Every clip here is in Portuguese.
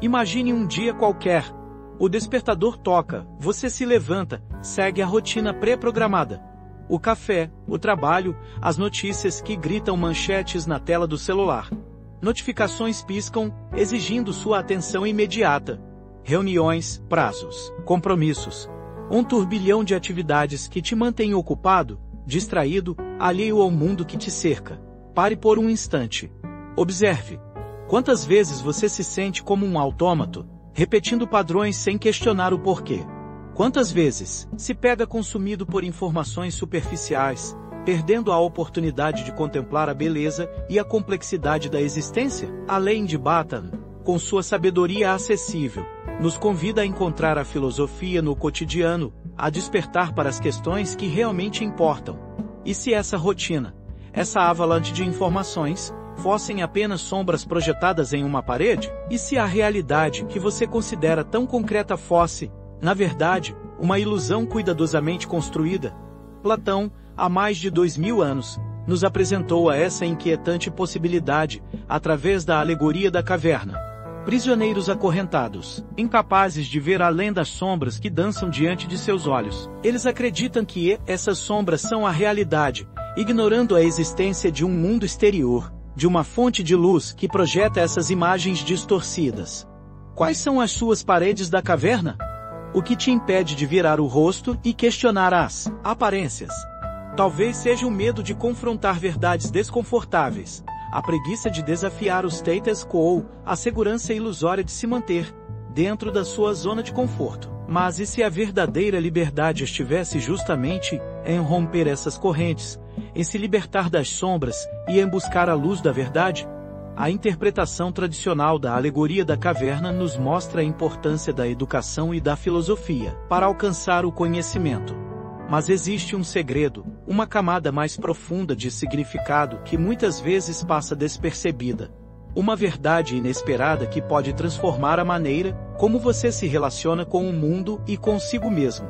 Imagine um dia qualquer. O despertador toca, você se levanta, segue a rotina pré-programada. O café, o trabalho, as notícias que gritam manchetes na tela do celular. Notificações piscam, exigindo sua atenção imediata. Reuniões, prazos, compromissos. Um turbilhão de atividades que te mantêm ocupado, distraído, alheio ao mundo que te cerca. Pare por um instante. Observe. Quantas vezes você se sente como um autômato, repetindo padrões sem questionar o porquê? Quantas vezes se pega consumido por informações superficiais, perdendo a oportunidade de contemplar a beleza e a complexidade da existência? Além de Bhattan, com sua sabedoria acessível, nos convida a encontrar a filosofia no cotidiano, a despertar para as questões que realmente importam. E se essa rotina, essa avalanche de informações, fossem apenas sombras projetadas em uma parede? E se a realidade que você considera tão concreta fosse, na verdade, uma ilusão cuidadosamente construída? Platão, há mais de 2000 anos, nos apresentou a essa inquietante possibilidade, através da alegoria da caverna. Prisioneiros acorrentados, incapazes de ver além das sombras que dançam diante de seus olhos. Eles acreditam que essas sombras são a realidade, ignorando a existência de um mundo exterior, de uma fonte de luz que projeta essas imagens distorcidas. Quais são as suas paredes da caverna? O que te impede de virar o rosto e questionar as aparências? Talvez seja o medo de confrontar verdades desconfortáveis, a preguiça de desafiar o status quo, a segurança ilusória de se manter dentro da sua zona de conforto. Mas e se a verdadeira liberdade estivesse justamente em romper essas correntes, em se libertar das sombras e em buscar a luz da verdade? A interpretação tradicional da alegoria da caverna nos mostra a importância da educação e da filosofia para alcançar o conhecimento. Mas existe um segredo, uma camada mais profunda de significado que muitas vezes passa despercebida. Uma verdade inesperada que pode transformar a maneira como você se relaciona com o mundo e consigo mesmo.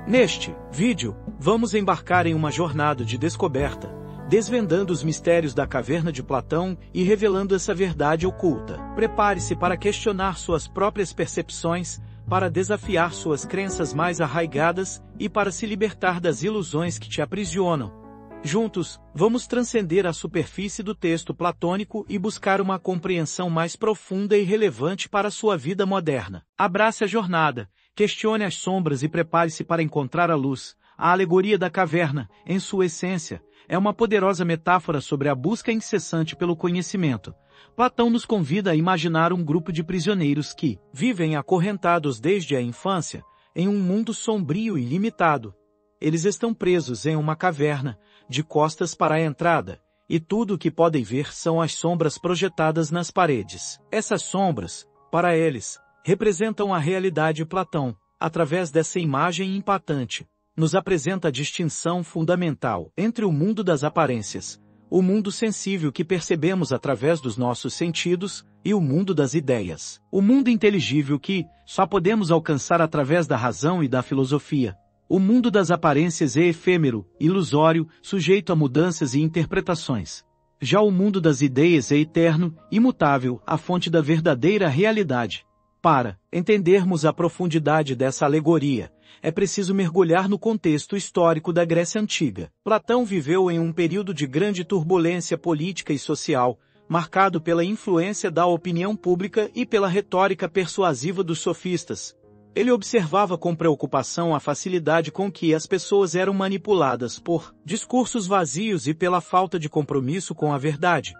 Neste vídeo, vamos embarcar em uma jornada de descoberta, desvendando os mistérios da caverna de Platão e revelando essa verdade oculta. Prepare-se para questionar suas próprias percepções, para desafiar suas crenças mais arraigadas e para se libertar das ilusões que te aprisionam. Juntos, vamos transcender a superfície do texto platônico e buscar uma compreensão mais profunda e relevante para a sua vida moderna. Abrace a jornada, questione as sombras e prepare-se para encontrar a luz. A alegoria da caverna, em sua essência, é uma poderosa metáfora sobre a busca incessante pelo conhecimento. Platão nos convida a imaginar um grupo de prisioneiros que vivem acorrentados desde a infância, em um mundo sombrio e limitado. Eles estão presos em uma caverna, de costas para a entrada, e tudo o que podem ver são as sombras projetadas nas paredes. Essas sombras, para eles, representam a realidade. Platão, através dessa imagem impactante, nos apresenta a distinção fundamental entre o mundo das aparências, o mundo sensível que percebemos através dos nossos sentidos, e o mundo das ideias, o mundo inteligível que só podemos alcançar através da razão e da filosofia. O mundo das aparências é efêmero, ilusório, sujeito a mudanças e interpretações. Já o mundo das ideias é eterno, imutável, a fonte da verdadeira realidade. Para entendermos a profundidade dessa alegoria, é preciso mergulhar no contexto histórico da Grécia Antiga. Platão viveu em um período de grande turbulência política e social, marcado pela influência da opinião pública e pela retórica persuasiva dos sofistas. Ele observava com preocupação a facilidade com que as pessoas eram manipuladas por discursos vazios e pela falta de compromisso com a verdade.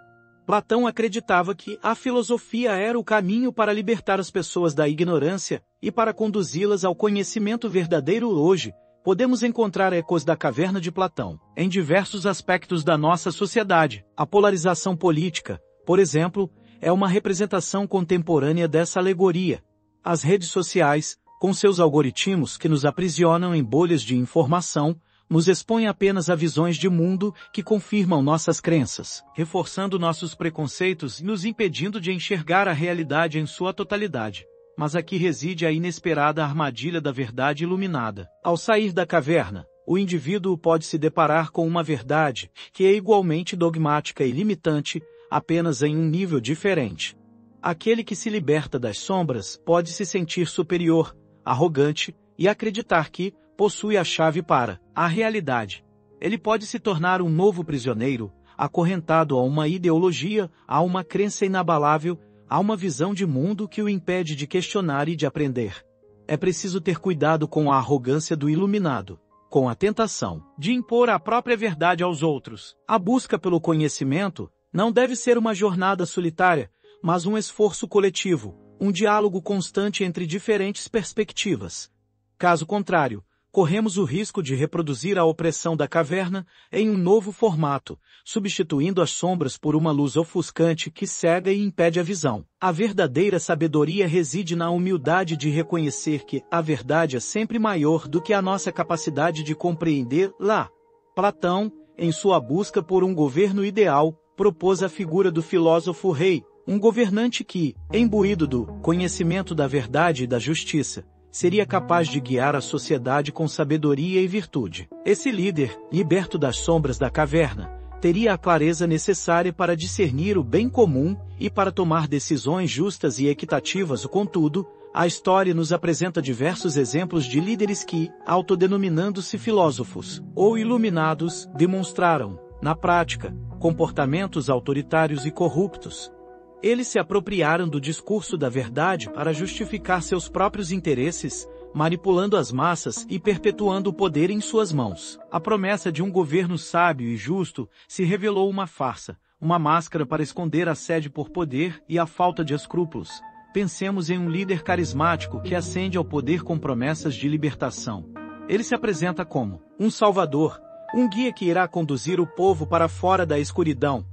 Platão acreditava que a filosofia era o caminho para libertar as pessoas da ignorância e para conduzi-las ao conhecimento verdadeiro. Hoje, podemos encontrar ecos da caverna de Platão em diversos aspectos da nossa sociedade. A polarização política, por exemplo, é uma representação contemporânea dessa alegoria. As redes sociais, com seus algoritmos que nos aprisionam em bolhas de informação, nos expõem apenas a visões de mundo que confirmam nossas crenças, reforçando nossos preconceitos e nos impedindo de enxergar a realidade em sua totalidade. Mas aqui reside a inesperada armadilha da verdade iluminada. Ao sair da caverna, o indivíduo pode se deparar com uma verdade que é igualmente dogmática e limitante, apenas em um nível diferente. Aquele que se liberta das sombras pode se sentir superior, arrogante e acreditar que possui a chave para a realidade. Ele pode se tornar um novo prisioneiro, acorrentado a uma ideologia, a uma crença inabalável, a uma visão de mundo que o impede de questionar e de aprender. É preciso ter cuidado com a arrogância do iluminado, com a tentação de impor a própria verdade aos outros. A busca pelo conhecimento não deve ser uma jornada solitária, mas um esforço coletivo, um diálogo constante entre diferentes perspectivas. Caso contrário, corremos o risco de reproduzir a opressão da caverna em um novo formato, substituindo as sombras por uma luz ofuscante que cega e impede a visão. A verdadeira sabedoria reside na humildade de reconhecer que a verdade é sempre maior do que a nossa capacidade de compreender-la. Platão, em sua busca por um governo ideal, propôs a figura do filósofo rei, um governante que, imbuído do conhecimento da verdade e da justiça, seria capaz de guiar a sociedade com sabedoria e virtude. Esse líder, liberto das sombras da caverna, teria a clareza necessária para discernir o bem comum e para tomar decisões justas e equitativas. Contudo, a história nos apresenta diversos exemplos de líderes que, autodenominando-se filósofos ou iluminados, demonstraram, na prática, comportamentos autoritários e corruptos. Eles se apropriaram do discurso da verdade para justificar seus próprios interesses, manipulando as massas e perpetuando o poder em suas mãos. A promessa de um governo sábio e justo se revelou uma farsa, uma máscara para esconder a sede por poder e a falta de escrúpulos. Pensemos em um líder carismático que ascende ao poder com promessas de libertação. Ele se apresenta como um salvador, um guia que irá conduzir o povo para fora da escuridão.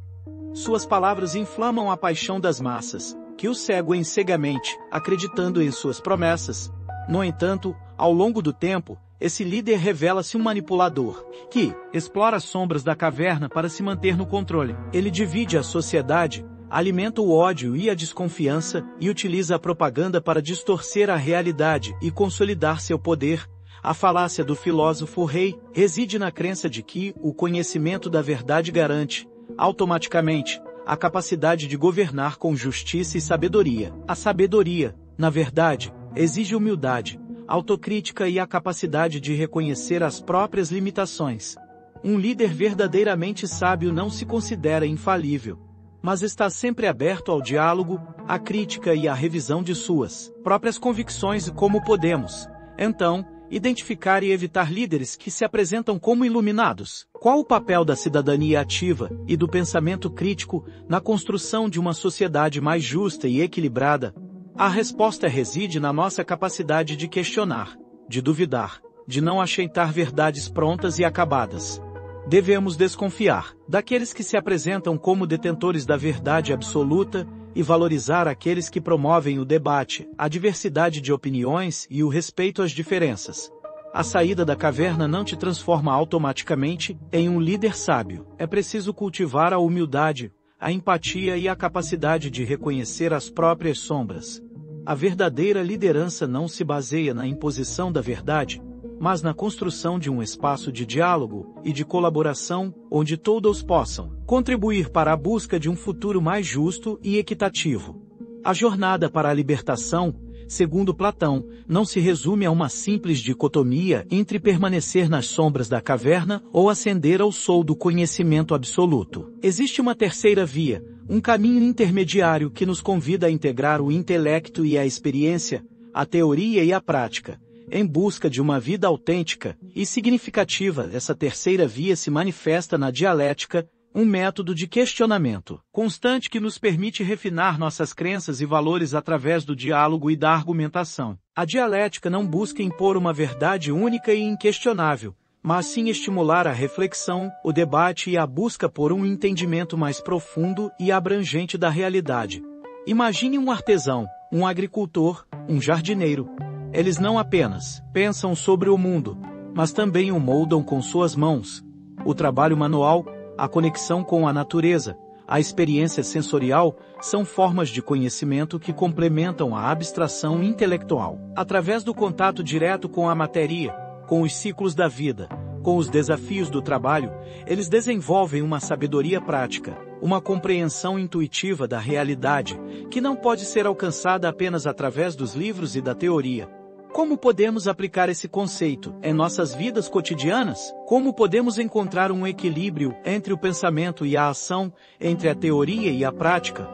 Suas palavras inflamam a paixão das massas, que o seguem cegamente, acreditando em suas promessas. No entanto, ao longo do tempo, esse líder revela-se um manipulador, que explora as sombras da caverna para se manter no controle. Ele divide a sociedade, alimenta o ódio e a desconfiança e utiliza a propaganda para distorcer a realidade e consolidar seu poder. A falácia do filósofo rei reside na crença de que o conhecimento da verdade garante, automaticamente, a capacidade de governar com justiça e sabedoria. A sabedoria, na verdade, exige humildade, autocrítica e a capacidade de reconhecer as próprias limitações. Um líder verdadeiramente sábio não se considera infalível, mas está sempre aberto ao diálogo, à crítica e à revisão de suas próprias convicções. Como podemos, então, identificar e evitar líderes que se apresentam como iluminados? Qual o papel da cidadania ativa e do pensamento crítico na construção de uma sociedade mais justa e equilibrada? A resposta reside na nossa capacidade de questionar, de duvidar, de não aceitar verdades prontas e acabadas. Devemos desconfiar daqueles que se apresentam como detentores da verdade absoluta e valorizar aqueles que promovem o debate, a diversidade de opiniões e o respeito às diferenças. A saída da caverna não te transforma automaticamente em um líder sábio. É preciso cultivar a humildade, a empatia e a capacidade de reconhecer as próprias sombras. A verdadeira liderança não se baseia na imposição da verdade, mas na construção de um espaço de diálogo e de colaboração onde todos possam contribuir para a busca de um futuro mais justo e equitativo. A jornada para a libertação, segundo Platão, não se resume a uma simples dicotomia entre permanecer nas sombras da caverna ou ascender ao sol do conhecimento absoluto. Existe uma terceira via, um caminho intermediário que nos convida a integrar o intelecto e a experiência, a teoria e a prática, em busca de uma vida autêntica e significativa. Essa terceira via se manifesta na dialética, um método de questionamento constante que nos permite refinar nossas crenças e valores através do diálogo e da argumentação. A dialética não busca impor uma verdade única e inquestionável, mas sim estimular a reflexão, o debate e a busca por um entendimento mais profundo e abrangente da realidade. Imagine um artesão, um agricultor, um jardineiro. Eles não apenas pensam sobre o mundo, mas também o moldam com suas mãos. O trabalho manual, a conexão com a natureza, a experiência sensorial são formas de conhecimento que complementam a abstração intelectual. Através do contato direto com a matéria, com os ciclos da vida, com os desafios do trabalho, eles desenvolvem uma sabedoria prática, uma compreensão intuitiva da realidade, que não pode ser alcançada apenas através dos livros e da teoria. Como podemos aplicar esse conceito em nossas vidas cotidianas? Como podemos encontrar um equilíbrio entre o pensamento e a ação, entre a teoria e a prática?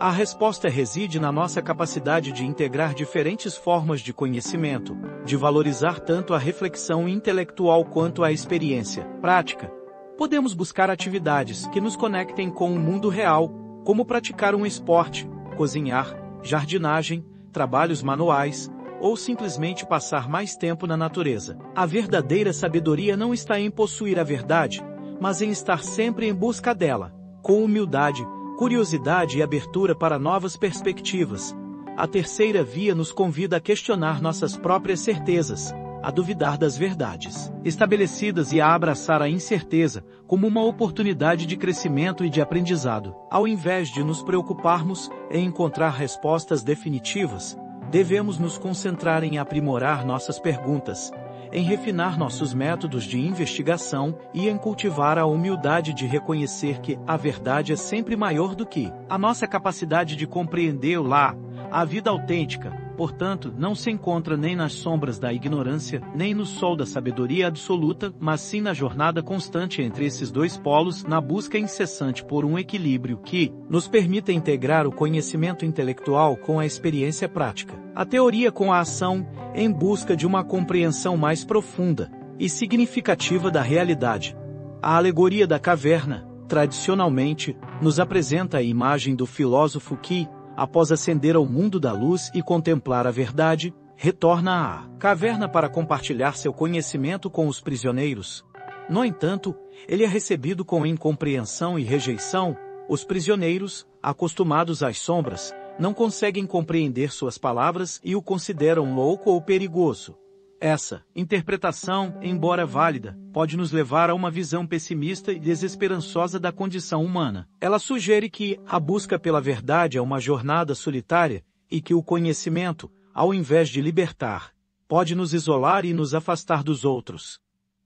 A resposta reside na nossa capacidade de integrar diferentes formas de conhecimento, de valorizar tanto a reflexão intelectual quanto a experiência prática. Podemos buscar atividades que nos conectem com o mundo real, como praticar um esporte, cozinhar, jardinagem, trabalhos manuais, ou simplesmente passar mais tempo na natureza. A verdadeira sabedoria não está em possuir a verdade, mas em estar sempre em busca dela, com humildade, curiosidade e abertura para novas perspectivas. A terceira via nos convida a questionar nossas próprias certezas, a duvidar das verdades estabelecidas e a abraçar a incerteza como uma oportunidade de crescimento e de aprendizado. Ao invés de nos preocuparmos em encontrar respostas definitivas, devemos nos concentrar em aprimorar nossas perguntas, em refinar nossos métodos de investigação e em cultivar a humildade de reconhecer que a verdade é sempre maior do que a nossa capacidade de compreendê-la. A vida autêntica, portanto, não se encontra nem nas sombras da ignorância, nem no sol da sabedoria absoluta, mas sim na jornada constante entre esses dois polos, na busca incessante por um equilíbrio que nos permita integrar o conhecimento intelectual com a experiência prática, a teoria com a ação, em busca de uma compreensão mais profunda e significativa da realidade. A alegoria da caverna, tradicionalmente, nos apresenta a imagem do filósofo que, após ascender ao mundo da luz e contemplar a verdade, retorna à caverna para compartilhar seu conhecimento com os prisioneiros. No entanto, ele é recebido com incompreensão e rejeição. Os prisioneiros, acostumados às sombras, não conseguem compreender suas palavras e o consideram louco ou perigoso. Essa interpretação, embora válida, pode nos levar a uma visão pessimista e desesperançosa da condição humana. Ela sugere que a busca pela verdade é uma jornada solitária e que o conhecimento, ao invés de libertar, pode nos isolar e nos afastar dos outros.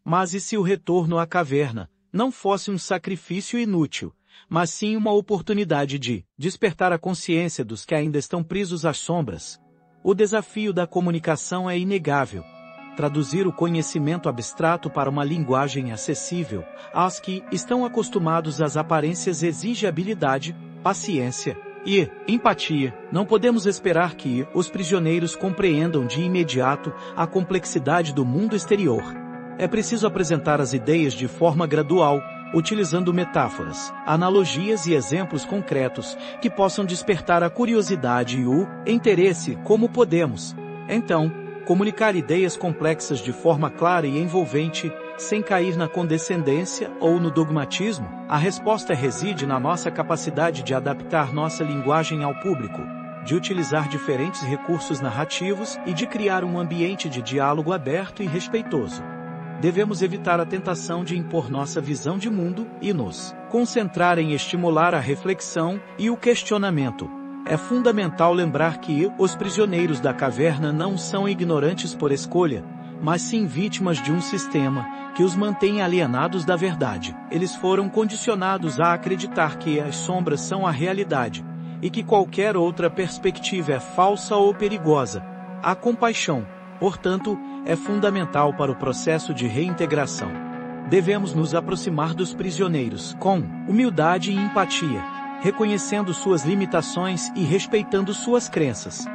Mas e se o retorno à caverna não fosse um sacrifício inútil, mas sim uma oportunidade de despertar a consciência dos que ainda estão presos às sombras? O desafio da comunicação é inegável. Traduzir o conhecimento abstrato para uma linguagem acessível aos que estão acostumados às aparências exige habilidade, paciência e empatia. Não podemos esperar que os prisioneiros compreendam de imediato a complexidade do mundo exterior. É preciso apresentar as ideias de forma gradual, utilizando metáforas, analogias e exemplos concretos que possam despertar a curiosidade e o interesse como podemos, então, comunicar ideias complexas de forma clara e envolvente, sem cair na condescendência ou no dogmatismo. A resposta reside na nossa capacidade de adaptar nossa linguagem ao público, de utilizar diferentes recursos narrativos e de criar um ambiente de diálogo aberto e respeitoso. Devemos evitar a tentação de impor nossa visão de mundo e nos concentrar em estimular a reflexão e o questionamento. É fundamental lembrar que os prisioneiros da caverna não são ignorantes por escolha, mas sim vítimas de um sistema que os mantém alienados da verdade. Eles foram condicionados a acreditar que as sombras são a realidade e que qualquer outra perspectiva é falsa ou perigosa. A compaixão, portanto, é fundamental para o processo de reintegração. Devemos nos aproximar dos prisioneiros com humildade e empatia, reconhecendo suas limitações e respeitando suas crenças.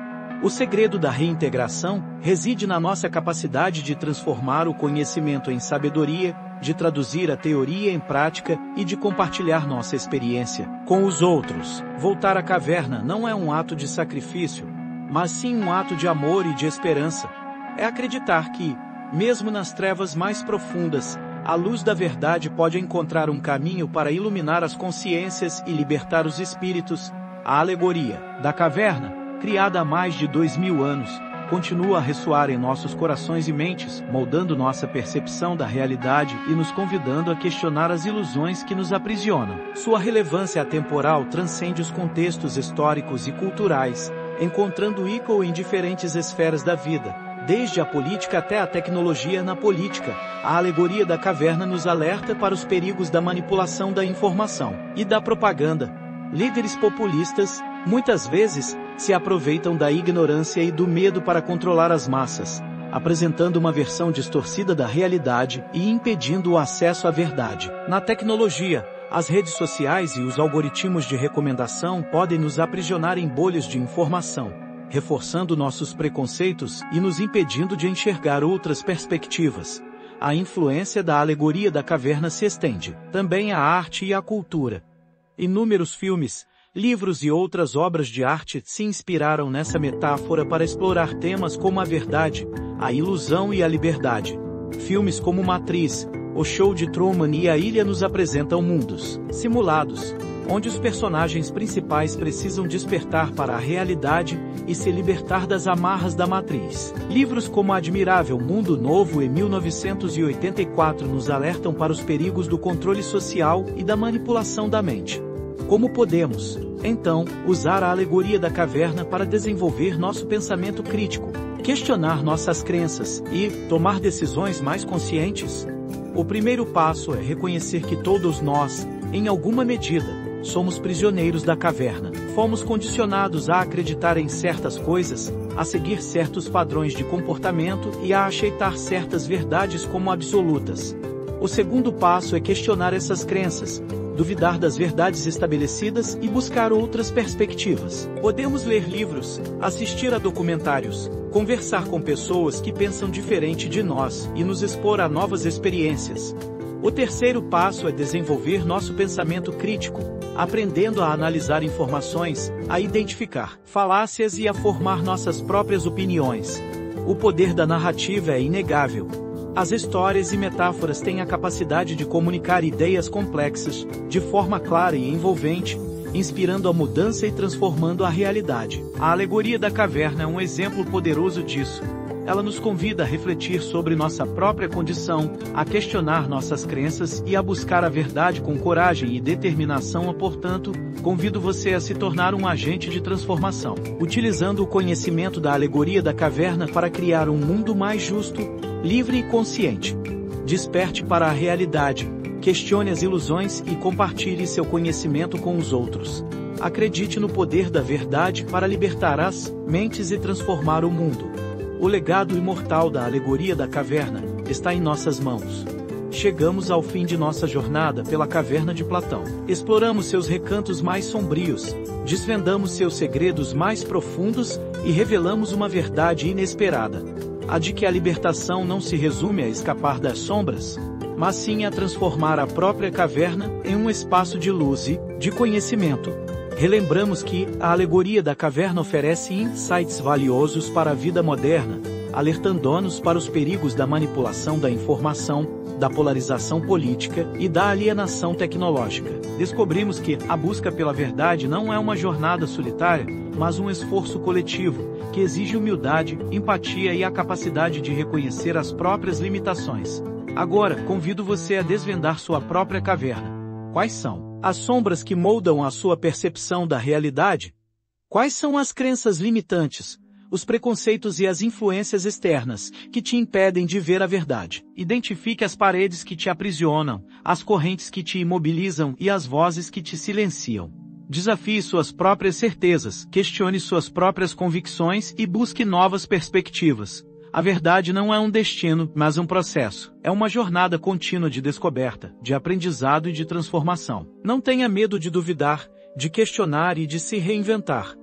O segredo da reintegração reside na nossa capacidade de transformar o conhecimento em sabedoria, de traduzir a teoria em prática e de compartilhar nossa experiência com os outros. Voltar à caverna não é um ato de sacrifício, mas sim um ato de amor e de esperança. É acreditar que, mesmo nas trevas mais profundas, a luz da verdade pode encontrar um caminho para iluminar as consciências e libertar os espíritos. A alegoria da caverna, criada há mais de 2000 anos, continua a ressoar em nossos corações e mentes, moldando nossa percepção da realidade e nos convidando a questionar as ilusões que nos aprisionam. Sua relevância atemporal transcende os contextos históricos e culturais, encontrando eco em diferentes esferas da vida, Desde a política até a tecnologia na política, a alegoria da caverna nos alerta para os perigos da manipulação da informação e da propaganda. Líderes populistas, muitas vezes, se aproveitam da ignorância e do medo para controlar as massas, apresentando uma versão distorcida da realidade e impedindo o acesso à verdade. Na tecnologia, as redes sociais e os algoritmos de recomendação podem nos aprisionar em bolhas de informação, reforçando nossos preconceitos e nos impedindo de enxergar outras perspectivas. A influência da alegoria da caverna se estende também à arte e à cultura. Inúmeros filmes, livros e outras obras de arte se inspiraram nessa metáfora para explorar temas como a verdade, a ilusão e a liberdade. Filmes como Matrix, O Show de Truman e A Ilha nos apresentam mundos simulados, onde os personagens principais precisam despertar para a realidade e se libertar das amarras da matriz. Livros como Admirável Mundo Novo e 1984 nos alertam para os perigos do controle social e da manipulação da mente. Como podemos, então, usar a alegoria da caverna para desenvolver nosso pensamento crítico, questionar nossas crenças e tomar decisões mais conscientes? O primeiro passo é reconhecer que todos nós, em alguma medida, somos prisioneiros da caverna. Fomos condicionados a acreditar em certas coisas, a seguir certos padrões de comportamento e a aceitar certas verdades como absolutas. O segundo passo é questionar essas crenças, duvidar das verdades estabelecidas e buscar outras perspectivas. Podemos ler livros, assistir a documentários, conversar com pessoas que pensam diferente de nós e nos expor a novas experiências. O terceiro passo é desenvolver nosso pensamento crítico, aprendendo a analisar informações, a identificar falácias e a formar nossas próprias opiniões. O poder da narrativa é inegável. As histórias e metáforas têm a capacidade de comunicar ideias complexas, de forma clara e envolvente, inspirando a mudança e transformando a realidade. A alegoria da caverna é um exemplo poderoso disso. Ela nos convida a refletir sobre nossa própria condição, a questionar nossas crenças e a buscar a verdade com coragem e determinação. Portanto, convido você a se tornar um agente de transformação, utilizando o conhecimento da alegoria da caverna para criar um mundo mais justo, livre e consciente. Desperte para a realidade, questione as ilusões e compartilhe seu conhecimento com os outros. Acredite no poder da verdade para libertar as mentes e transformar o mundo. O legado imortal da alegoria da caverna está em nossas mãos. Chegamos ao fim de nossa jornada pela caverna de Platão. Exploramos seus recantos mais sombrios, desvendamos seus segredos mais profundos e revelamos uma verdade inesperada. A de que a libertação não se resume a escapar das sombras, mas sim a transformar a própria caverna em um espaço de luz e de conhecimento. Relembramos que a alegoria da caverna oferece insights valiosos para a vida moderna, alertando-nos para os perigos da manipulação da informação, da polarização política e da alienação tecnológica. Descobrimos que a busca pela verdade não é uma jornada solitária, mas um esforço coletivo, que exige humildade, empatia e a capacidade de reconhecer as próprias limitações. Agora, convido você a desvendar sua própria caverna. Quais são as sombras que moldam a sua percepção da realidade? Quais são as crenças limitantes, os preconceitos e as influências externas que te impedem de ver a verdade? Identifique as paredes que te aprisionam, as correntes que te imobilizam e as vozes que te silenciam. Desafie suas próprias certezas, questione suas próprias convicções e busque novas perspectivas. A verdade não é um destino, mas um processo. É uma jornada contínua de descoberta, de aprendizado e de transformação. Não tenha medo de duvidar, de questionar e de se reinventar.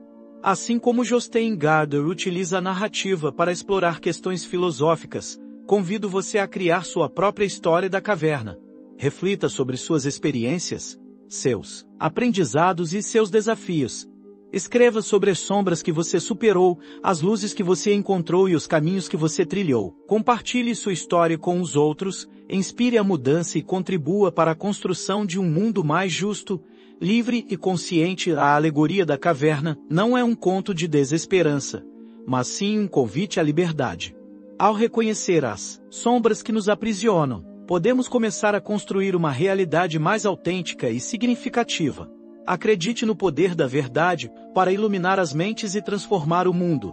Assim como Jostein Gaarder utiliza a narrativa para explorar questões filosóficas, convido você a criar sua própria história da caverna. Reflita sobre suas experiências, seus aprendizados e seus desafios. Escreva sobre as sombras que você superou, as luzes que você encontrou e os caminhos que você trilhou. Compartilhe sua história com os outros, inspire a mudança e contribua para a construção de um mundo mais justo, livre e consciente. A alegoria da caverna não é um conto de desesperança, mas sim um convite à liberdade. Ao reconhecer as sombras que nos aprisionam, podemos começar a construir uma realidade mais autêntica e significativa. Acredite no poder da verdade para iluminar as mentes e transformar o mundo.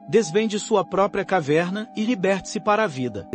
Desvende sua própria caverna e liberte-se para a vida.